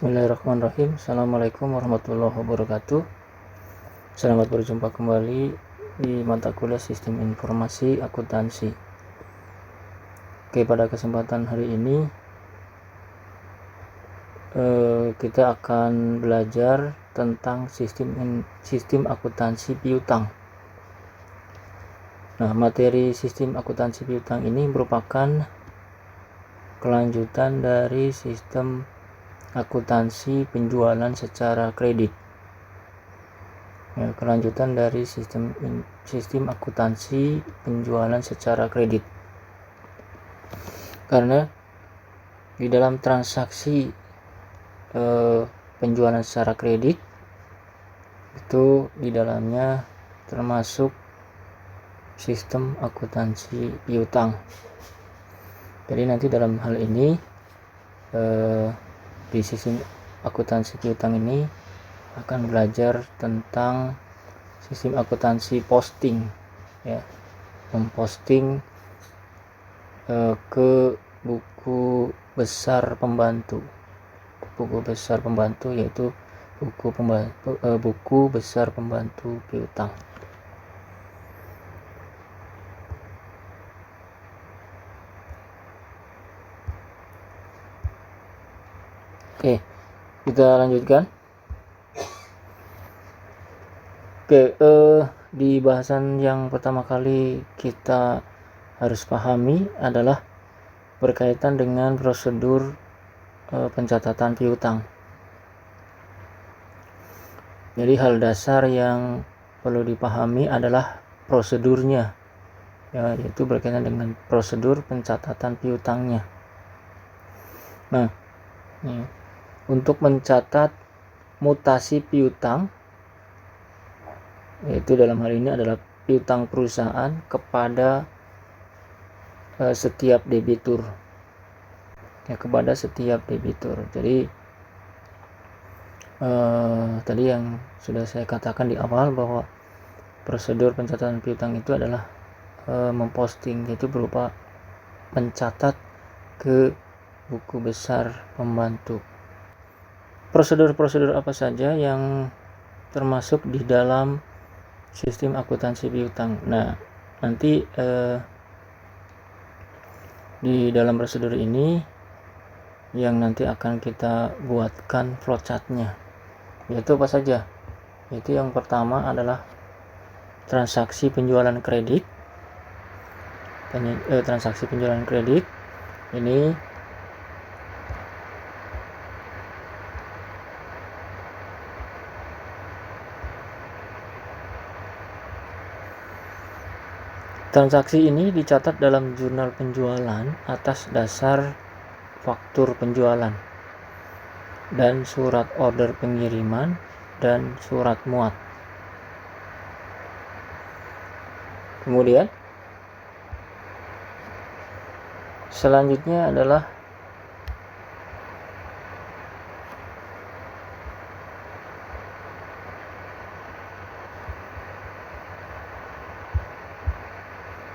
Bismillahirrahmanirrahim. Assalamualaikum warahmatullahi wabarakatuh. Selamat berjumpa kembali di mata kuliah Sistem Informasi Akuntansi. Oke, pada kesempatan hari ini kita akan belajar tentang sistem akuntansi piutang. Nah, materi sistem akuntansi piutang ini merupakan kelanjutan dari sistem akuntansi penjualan secara kredit. Kelanjutan dari sistem akuntansi penjualan secara kredit. Karena di dalam transaksi penjualan secara kredit itu di dalamnya termasuk sistem akuntansi piutang. Jadi nanti dalam hal ini di sistem akuntansi piutang ini akan belajar tentang sistem akuntansi posting, ya, memposting ke buku besar pembantu, yaitu buku besar pembantu piutang. Oke, kita lanjutkan. Oke, di bahasan yang pertama kali kita harus pahami adalah berkaitan dengan prosedur pencatatan piutang. Jadi hal dasar yang perlu dipahami adalah prosedurnya, yaitu berkaitan dengan prosedur pencatatan piutangnya. Nah, untuk mencatat mutasi piutang, yaitu dalam hal ini adalah piutang perusahaan kepada setiap debitur, Jadi tadi yang sudah saya katakan di awal bahwa prosedur pencatatan piutang itu adalah memposting, yaitu berupa mencatat ke buku besar pembantu. Prosedur-prosedur apa saja yang termasuk di dalam sistem akuntansi piutang? Nah, nanti di dalam prosedur ini yang nanti akan kita buatkan flowchartnya, yaitu apa saja? Yaitu yang pertama adalah transaksi penjualan kredit. Transaksi penjualan kredit ini transaksi ini dicatat dalam jurnal penjualan atas dasar faktur penjualan dan surat order pengiriman dan surat muat. Kemudian selanjutnya adalah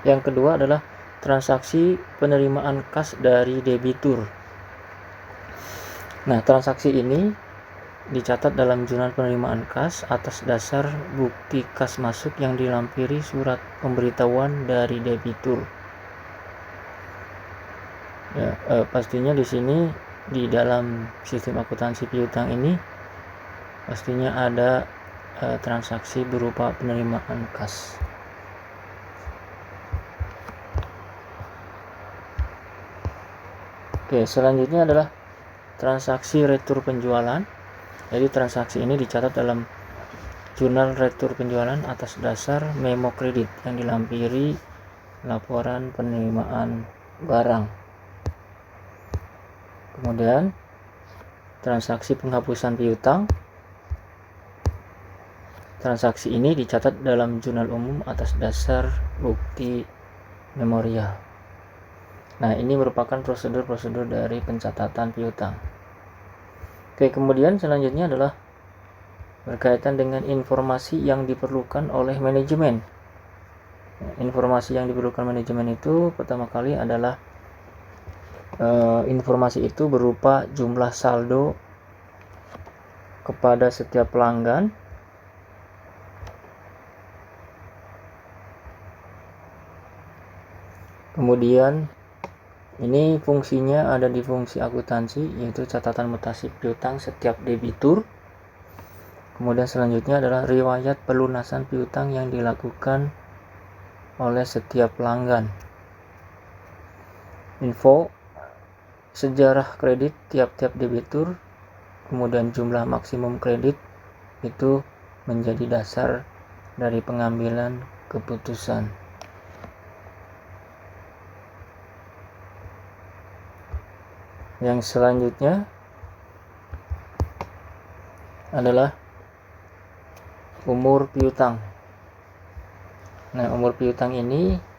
yang kedua adalah transaksi penerimaan kas dari debitur. Nah, transaksi ini dicatat dalam jurnal penerimaan kas atas dasar bukti kas masuk yang dilampiri surat pemberitahuan dari debitur. Pastinya di sini di dalam sistem akuntansi piutang ini pastinya ada transaksi berupa penerimaan kas. Oke, selanjutnya adalah transaksi retur penjualan. Jadi transaksi ini dicatat dalam jurnal retur penjualan atas dasar memo kredit yang dilampiri laporan penerimaan barang. Kemudian transaksi penghapusan piutang. Transaksi ini dicatat dalam jurnal umum atas dasar bukti memorial. Nah, ini merupakan prosedur-prosedur dari pencatatan piutang. Oke, kemudian selanjutnya adalah berkaitan dengan informasi yang diperlukan oleh manajemen. Informasi yang diperlukan manajemen itu pertama kali adalah informasi itu berupa jumlah saldo kepada setiap pelanggan. Kemudian ini fungsinya ada di fungsi akuntansi, yaitu catatan mutasi piutang setiap debitur. Kemudian selanjutnya adalah riwayat pelunasan piutang yang dilakukan oleh setiap pelanggan. Info sejarah kredit tiap-tiap debitur, kemudian jumlah maksimum kredit itu menjadi dasar dari pengambilan keputusan. Yang selanjutnya adalah umur piutang. Nah, umur piutang ini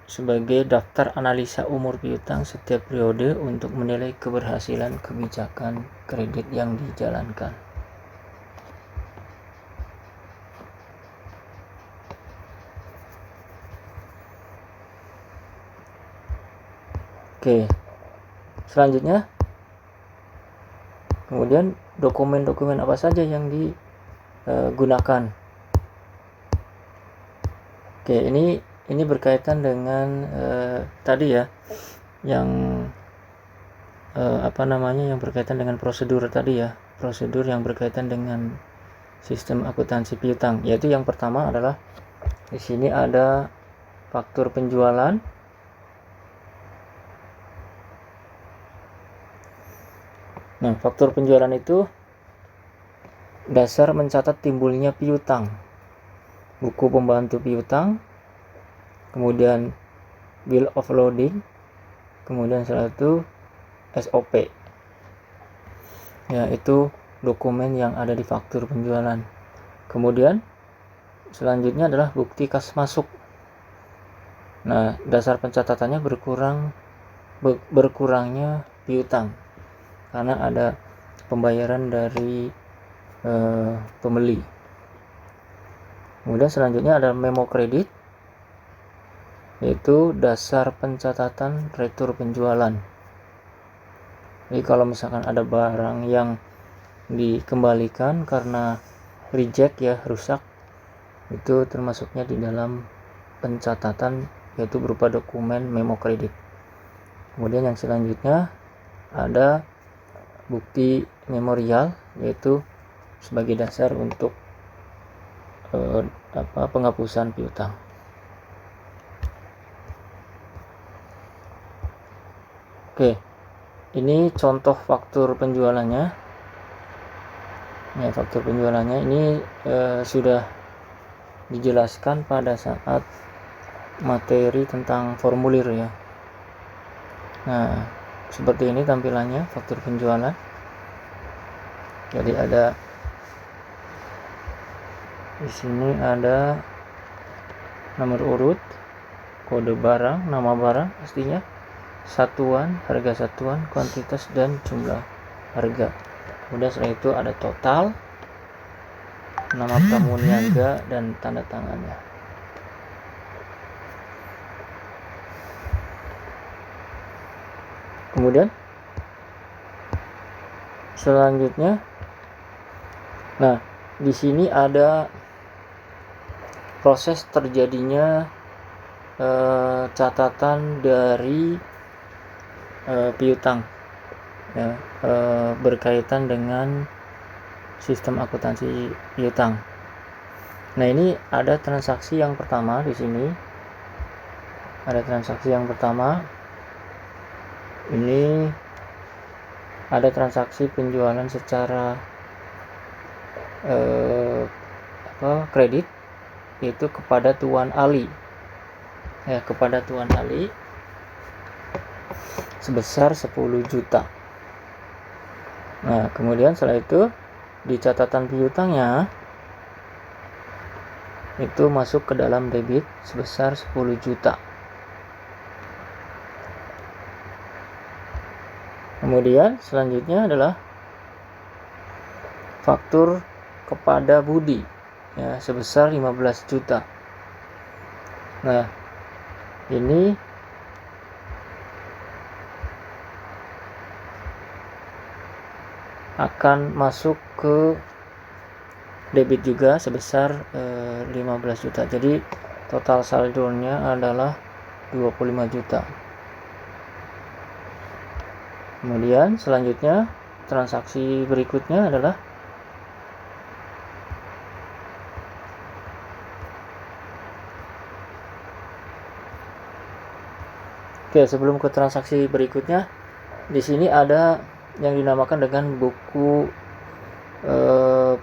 sebagai daftar analisa umur piutang setiap periode untuk menilai keberhasilan kebijakan kredit yang dijalankan. Oke, selanjutnya kemudian dokumen-dokumen apa saja yang digunakan. Oke, ini berkaitan dengan tadi ya, yang yang berkaitan dengan prosedur tadi ya, prosedur yang berkaitan dengan sistem akuntansi piutang, yaitu yang pertama adalah di sini ada faktur penjualan. Nah, faktur penjualan itu dasar mencatat timbulnya piutang, buku pembantu piutang, kemudian bill of loading, kemudian setelah itu SOP, yaitu dokumen yang ada di faktur penjualan. Kemudian selanjutnya adalah bukti kas masuk. Nah, dasar pencatatannya berkurangnya piutang karena ada pembayaran dari pembeli. Kemudian selanjutnya ada memo kredit, yaitu dasar pencatatan retur penjualan. Jadi kalau misalkan ada barang yang dikembalikan karena reject ya, rusak, itu termasuknya di dalam pencatatan, yaitu berupa dokumen memo kredit. Kemudian yang selanjutnya ada bukti memorial, yaitu sebagai dasar untuk penghapusan piutang. Oke, ini contoh faktur penjualannya. Ya, faktur penjualannya ini sudah dijelaskan pada saat materi tentang formulir ya. Nah, seperti ini tampilannya faktur penjualan. Jadi ada di sini ada nomor urut, kode barang, nama barang pastinya, satuan, harga satuan, kuantitas, dan jumlah harga. Kemudian setelah itu ada total, nama pramuniaga, dan tanda tangannya. Kemudian selanjutnya, nah di sini ada proses terjadinya catatan dari piutang ya, berkaitan dengan sistem akuntansi piutang. Nah, ini ada transaksi yang pertama di sini. Ada transaksi yang pertama. Ini ada transaksi penjualan secara kredit, yaitu kepada Tuan Ali. Ya, kepada Tuan Ali sebesar 10 juta. Nah, kemudian setelah itu di catatan piutangnya itu masuk ke dalam debit sebesar 10 juta. Kemudian selanjutnya adalah faktur kepada Budi ya, sebesar 15 juta. Nah, ini akan masuk ke debit juga sebesar 15 juta. Jadi total saldonya adalah 25 juta. Kemudian selanjutnya transaksi berikutnya adalah sebelum ke transaksi berikutnya, di sini ada yang dinamakan dengan buku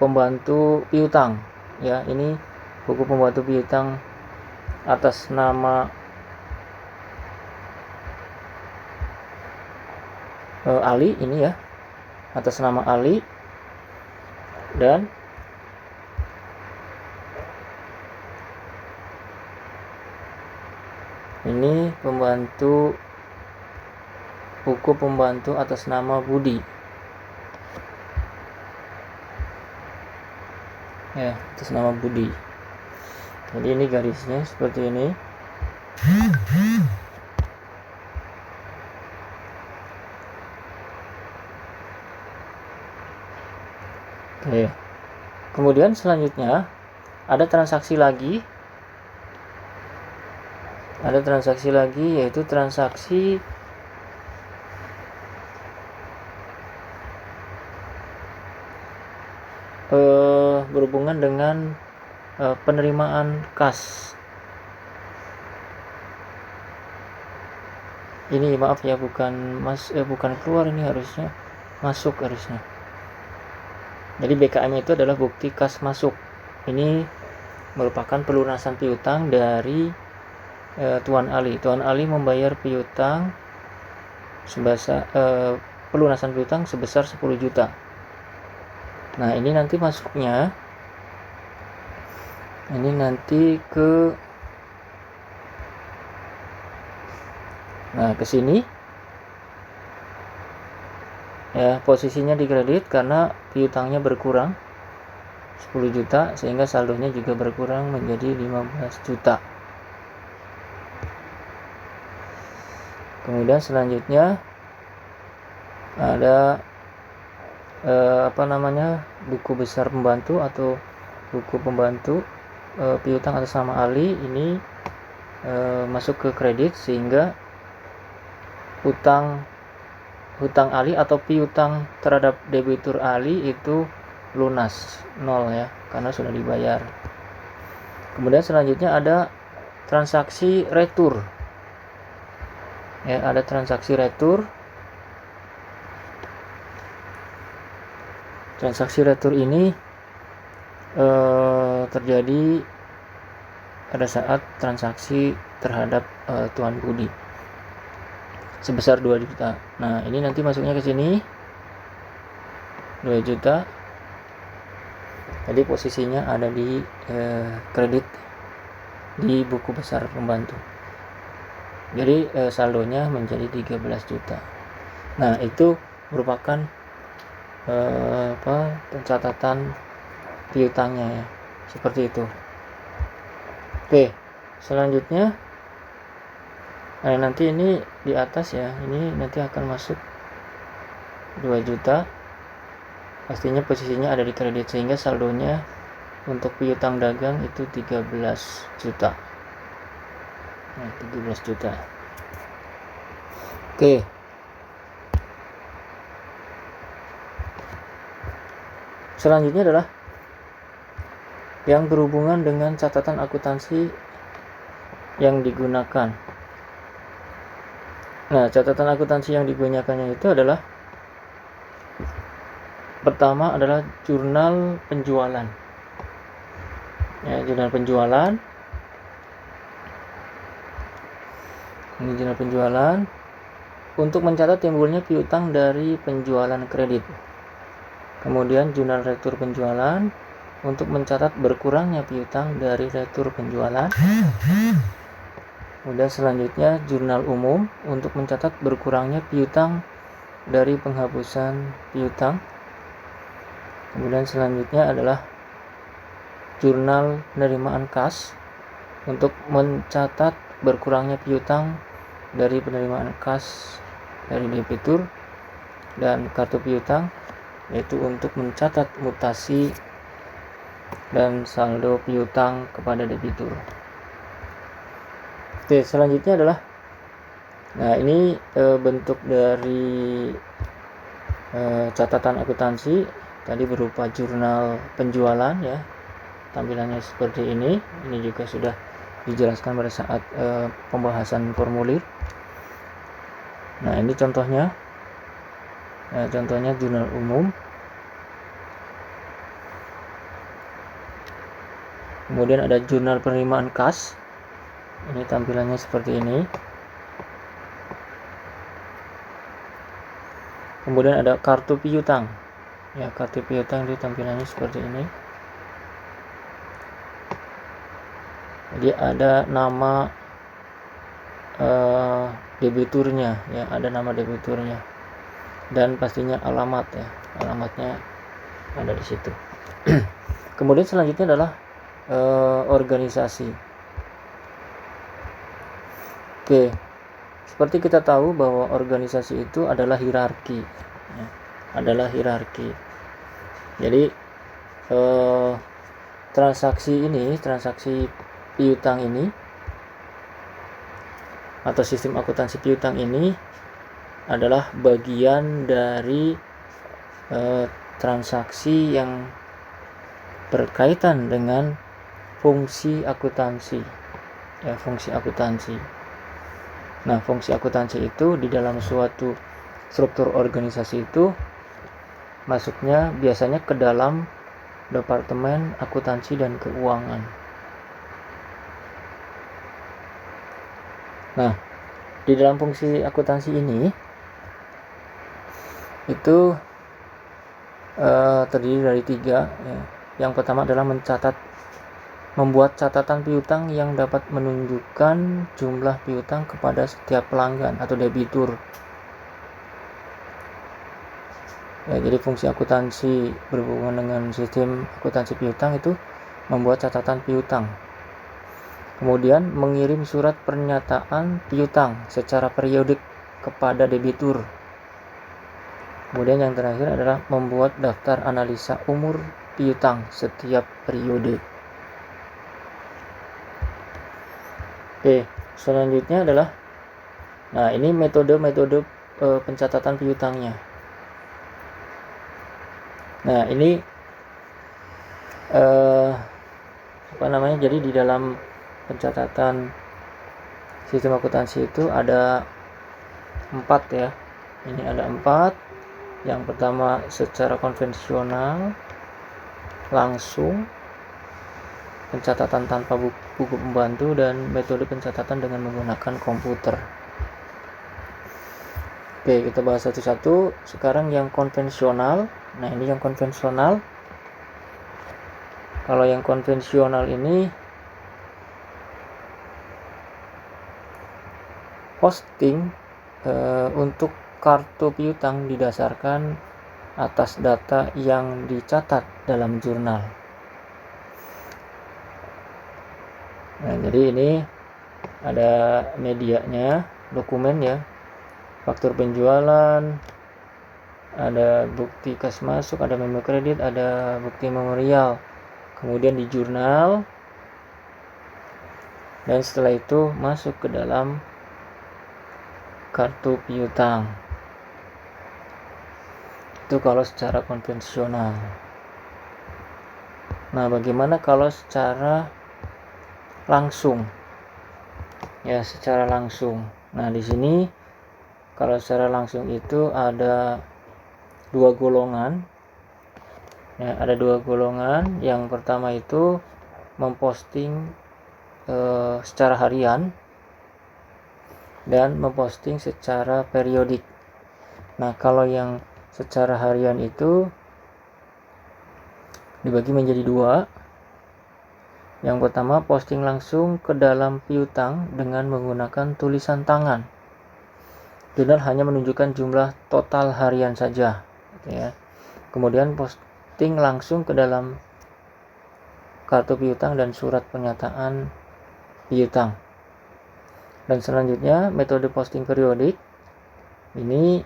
pembantu piutang. Ya, ini buku pembantu piutang atas nama Ali ini ya, atas nama Ali, dan ini buku pembantu atas nama Budi. Ya, atas nama Budi. Jadi ini garisnya seperti ini. Oke. Kemudian selanjutnya ada transaksi lagi. Yaitu transaksi berhubungan dengan penerimaan kas. Ini maaf ya, bukan keluar, ini harusnya masuk harusnya. Jadi BKM itu adalah bukti kas masuk. Ini merupakan pelunasan piutang dari Tuan Ali. Tuan Ali membayar piutang sebesar pelunasan piutang sebesar 10 juta. Nah, ini nanti masuknya ke sini ya, posisinya di kredit karena piutangnya berkurang 10 juta sehingga saldonya juga berkurang menjadi 15 juta. Kemudian selanjutnya ada buku besar pembantu atau buku pembantu piutang atas nama Ali. Ini masuk ke kredit sehingga hutang Ali atau piutang terhadap debitur Ali itu lunas, 0 ya, karena sudah dibayar. Kemudian selanjutnya ada transaksi retur. Ya, ada transaksi retur. Transaksi retur ini terjadi pada saat transaksi terhadap Tuan Budi sebesar 2 juta. Nah, ini nanti masuknya ke sini 2 juta. Jadi posisinya ada di kredit di buku besar pembantu. Jadi saldonya menjadi 13 juta. Nah, itu merupakan pencatatan piutangnya ya. Seperti itu. Oke, selanjutnya nanti ini di atas ya, ini nanti akan masuk 2 juta. Pastinya posisinya ada di kredit sehingga saldonya untuk piutang dagang itu 13 juta. Nah, 13 juta. Oke. Selanjutnya adalah yang berhubungan dengan catatan akuntansi yang digunakan. Nah, catatan akuntansi yang digunakannya itu adalah pertama adalah jurnal penjualan. Ya, jurnal penjualan. Ini jurnal penjualan untuk mencatat timbulnya piutang dari penjualan kredit. Kemudian jurnal retur penjualan untuk mencatat berkurangnya piutang dari retur penjualan. Kemudian selanjutnya jurnal umum untuk mencatat berkurangnya piutang dari penghapusan piutang. Kemudian selanjutnya adalah jurnal penerimaan kas untuk mencatat berkurangnya piutang dari penerimaan kas dari debitur dan kartu piutang. yaitu untuk mencatat mutasi dan saldo piutang kepada debitur. Oke, selanjutnya adalah, nah ini bentuk dari catatan akuntansi tadi berupa jurnal penjualan ya, tampilannya seperti ini. Ini juga sudah dijelaskan pada saat pembahasan formulir. Nah ini contohnya, jurnal umum. Kemudian ada jurnal penerimaan kas, ini tampilannya seperti ini. Kemudian ada kartu piutang ya, kartu piutang itu tampilannya seperti ini. Jadi ada nama debiturnya ya, ada nama debiturnya dan pastinya alamat ya, alamatnya ada di situ. Kemudian selanjutnya adalah organisasi. Oke, seperti kita tahu bahwa organisasi itu adalah hierarki ya, adalah hierarki. Jadi transaksi piutang ini atau sistem akuntansi piutang ini adalah bagian dari transaksi yang berkaitan dengan fungsi akuntansi ya, fungsi akuntansi. Nah, fungsi akuntansi itu di dalam suatu struktur organisasi itu masuknya biasanya ke dalam departemen akuntansi dan keuangan. Nah, di dalam fungsi akuntansi ini itu terdiri dari 3 ya. Yang pertama adalah membuat catatan piutang yang dapat menunjukkan jumlah piutang kepada setiap pelanggan atau debitur. Ya, jadi fungsi akuntansi berhubungan dengan sistem akuntansi piutang itu membuat catatan piutang. Kemudian mengirim surat pernyataan piutang secara periodik kepada debitur. Kemudian yang terakhir adalah membuat daftar analisa umur piutang setiap periode. Oke, selanjutnya adalah, nah ini metode pencatatan piutangnya. Nah ini jadi di dalam pencatatan sistem akuntansi itu ada 4 ya. Ini ada 4. Yang pertama secara konvensional, langsung, pencatatan tanpa buku pembantu, dan metode pencatatan dengan menggunakan komputer. Oke, kita bahas satu-satu. Sekarang yang konvensional. Nah ini yang konvensional. Kalau yang konvensional ini posting untuk kartu piutang didasarkan atas data yang dicatat dalam jurnal. Nah, jadi ini ada medianya, dokumen ya, faktur penjualan, ada bukti kas masuk, ada memo kredit, ada bukti memorial, kemudian di jurnal, dan setelah itu masuk ke dalam kartu piutang. Itu kalau secara konvensional. Nah, bagaimana kalau secara langsung? Ya, secara langsung. Nah, di sini kalau secara langsung itu ada 2 golongan. Ya, ada 2 golongan. Yang pertama itu memposting secara harian dan memposting secara periodik. Nah, kalau yang secara harian itu dibagi menjadi 2. Yang pertama, posting langsung ke dalam piutang dengan menggunakan tulisan tangan. Jurnal hanya menunjukkan jumlah total harian saja, gitu ya. Kemudian posting langsung ke dalam kartu piutang dan surat pernyataan piutang. Dan selanjutnya metode posting periodik ini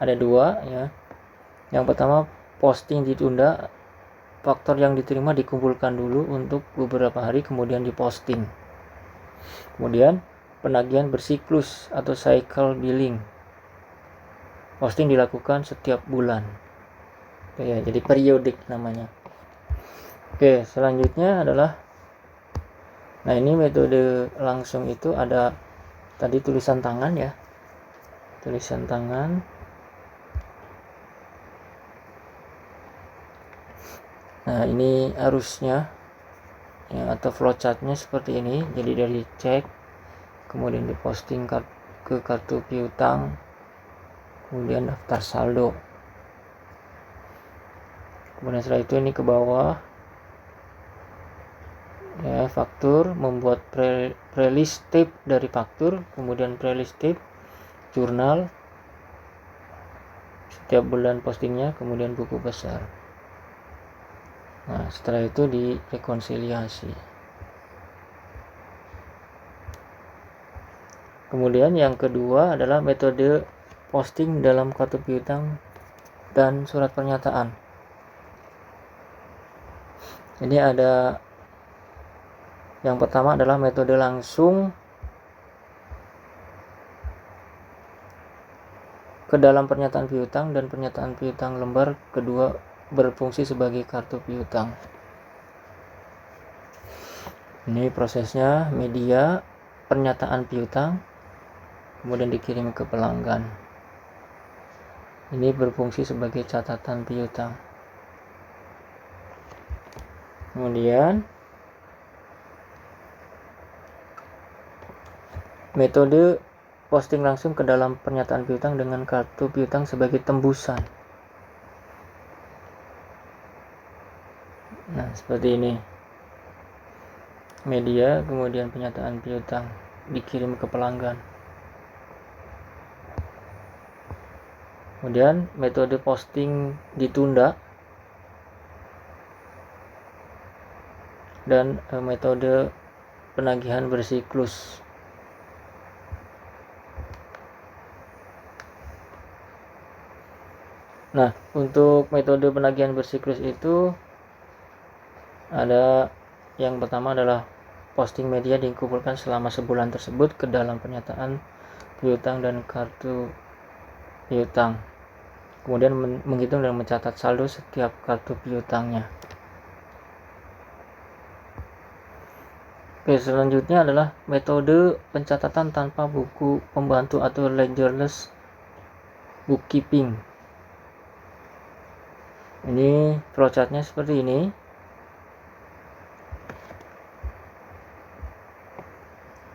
ada 2 ya. Yang pertama, posting ditunda. Faktur yang diterima dikumpulkan dulu untuk beberapa hari kemudian diposting. Kemudian penagihan bersiklus atau cycle billing. Posting dilakukan setiap bulan. Ya, jadi periodik namanya. Oke, selanjutnya adalah, nah ini metode langsung itu ada tadi tulisan tangan ya. Tulisan tangan. Nah, ini arusnya ya, atau flowchartnya seperti ini. Jadi dari cek, kemudian diposting ke kartu piutang, kemudian daftar saldo. Kemudian setelah itu ini ke bawah ya, faktur, membuat prelist tape dari faktur, kemudian prelist tape, jurnal setiap bulan postingnya, kemudian buku besar. Nah, setelah itu direkonsiliasi. Kemudian yang kedua adalah metode posting dalam kartu piutang dan surat pernyataan. Ini ada yang pertama adalah metode langsung ke dalam pernyataan piutang, dan pernyataan piutang lembar kedua berfungsi sebagai kartu piutang. Ini prosesnya, media pernyataan piutang kemudian dikirim ke pelanggan. Ini berfungsi sebagai catatan piutang. Kemudian metode posting langsung ke dalam pernyataan piutang dengan kartu piutang sebagai tembusan. Nah, seperti ini. Media, kemudian pernyataan piutang dikirim ke pelanggan. Kemudian metode posting ditunda dan metode penagihan bersiklus. Nah, untuk metode penagihan bersiklus itu ada yang pertama adalah posting media dikumpulkan selama sebulan tersebut ke dalam pernyataan piutang dan kartu piutang. Kemudian menghitung dan mencatat saldo setiap kartu piutangnya. Oke, selanjutnya adalah metode pencatatan tanpa buku pembantu atau ledgerless bookkeeping. Ini flowchartnya seperti ini.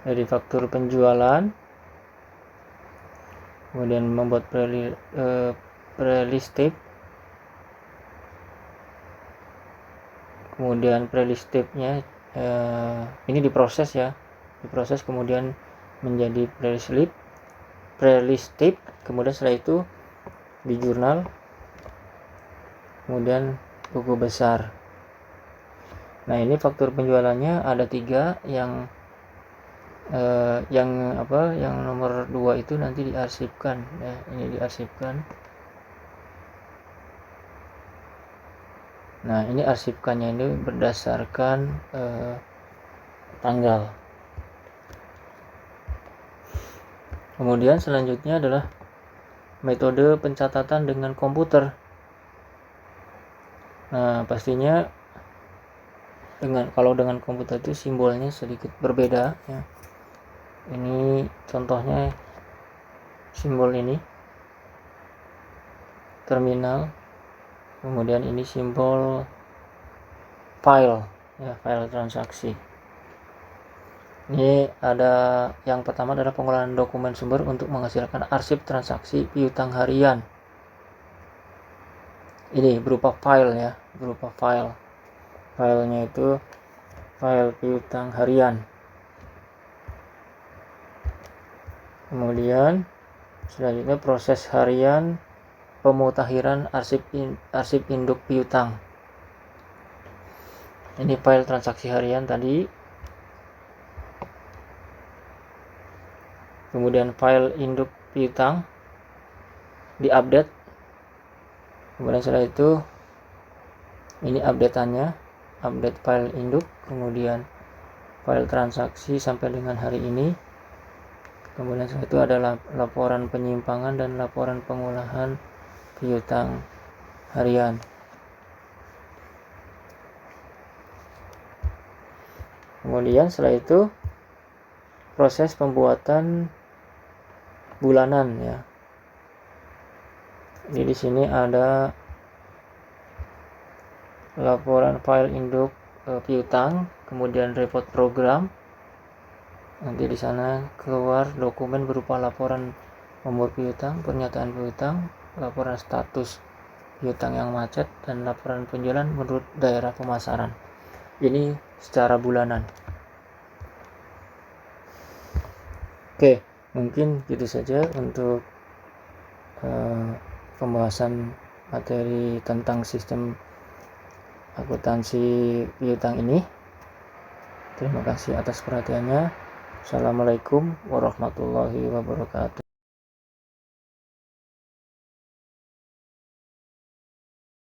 Dari faktur penjualan, kemudian membuat prelist tape, kemudian prelist tape-nya ini diproses ya, diproses kemudian menjadi prelist tape, kemudian setelah itu di jurnal, kemudian buku besar. Nah, ini faktur penjualannya ada 3, yang nomor 2 itu nanti diarsipkan ya, ini diarsipkan. Nah, ini arsipkannya ini berdasarkan tanggal. Kemudian selanjutnya adalah metode pencatatan dengan komputer. Nah, pastinya kalau dengan komputer itu simbolnya sedikit berbeda ya. Ini contohnya simbol ini terminal, kemudian ini simbol file ya, file transaksi. Ini ada yang pertama adalah pengolahan dokumen sumber untuk menghasilkan arsip transaksi piutang harian. Ini berupa file ya, berupa file. Filenya itu file piutang harian. Kemudian selanjutnya proses harian pemutahiran arsip induk piutang. Ini file transaksi harian tadi. Kemudian file induk piutang diupdate. Kemudian setelah itu ini update-annya, update file induk, kemudian file transaksi sampai dengan hari ini. Kemudian setelah itu ada laporan penyimpangan dan laporan pengolahan piutang harian. Kemudian setelah itu proses pembuatan bulanan ya. Jadi di sini ada laporan file induk piutang, kemudian report program. Nanti di sana keluar dokumen berupa laporan nomor piutang, pernyataan piutang, laporan status piutang yang macet, dan laporan penjualan menurut daerah pemasaran. Ini secara bulanan. Oke, mungkin gitu saja untuk pembahasan materi tentang sistem akuntansi piutang ini. Terima kasih atas perhatiannya. Assalamualaikum warahmatullahi wabarakatuh.